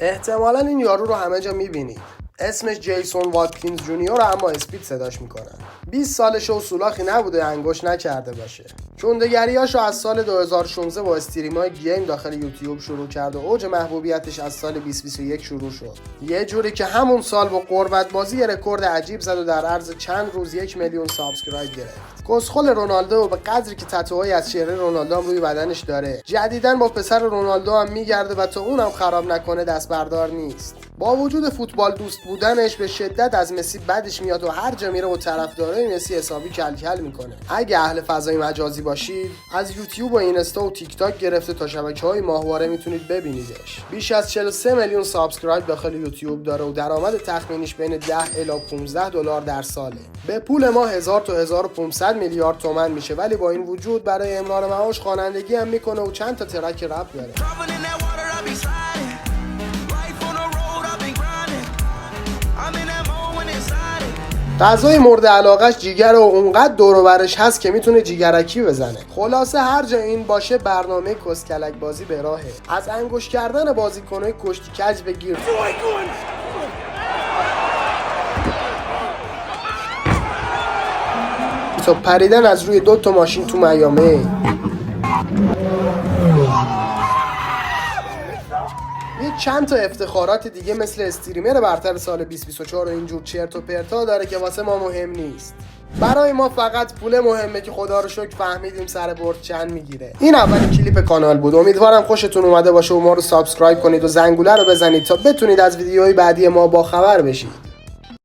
احتمالاً این یارو رو همه جا میبینید. اسمش جیسون واتکینز جونیور، اما اسپید صداش میکنن. 20 سالشه و سولاخی نبوده انگشت نکرده باشه. چوندگریاشو از سال 2016 با استریمای گیم داخل یوتیوب شروع کرد و اوج محبوبیتش از سال 2021 شروع شد. یه جوری که همون سال با قربت بازی یه رکورد عجیب زد و در عرض چند روز 1 میلیون سابسکرایب گرفت. کسخل رونالدو به قدری که تتوهای از چهره رونالدو هم روی بدنش داره، جدیداً با پسر رونالدو هم میگرده و تا اونم خراب نکنه دست بردار نیست. با وجود فوتبال دوست بودنش به شدت از مسی بدش میاد و هر جا میره با طرفدارای مسی حسابی کلکل میکنه. اگه اهل فضای مجازی باشید، از یوتیوب و اینستا و تیک تاک گرفته تا شبکه‌های ماهواره میتونید ببینیدش. بیش از 43 میلیون سابسکرایب داخل یوتیوب داره و درآمد تخمینیش بین 10 الی 15 دلار در ساله. به پول ما 1000 تا 1500 میلیارد تومان میشه، ولی با این وجود برای امرار معاش خوانندگی هم میکنه و چند تا ترک رپ داره. غذای مورد علاقش جیگر و اونقدر دور و برش هست که میتونه جیگرکی بزنه. خلاصه هر جا این باشه برنامه کسکلک بازی به راهه. از انگوش کردن بازیکنای کشتی کج بگیر تا پریدن از روی 2 تا ماشین تو میامه. یه چند تا افتخارات دیگه مثل استریمر برتر سال 2024 و اینجور چرت و پرتا داره که واسه ما مهم نیست. برای ما فقط پول مهمه که خدا رو شکر فهمیدیم سر برد چند میگیره. این اولین کلیپ کانال بود. امیدوارم خوشتون اومده باشه و ما رو سابسکرایب کنید و زنگوله رو بزنید تا بتونید از ویدیوهای بعدی ما با خبر بشید.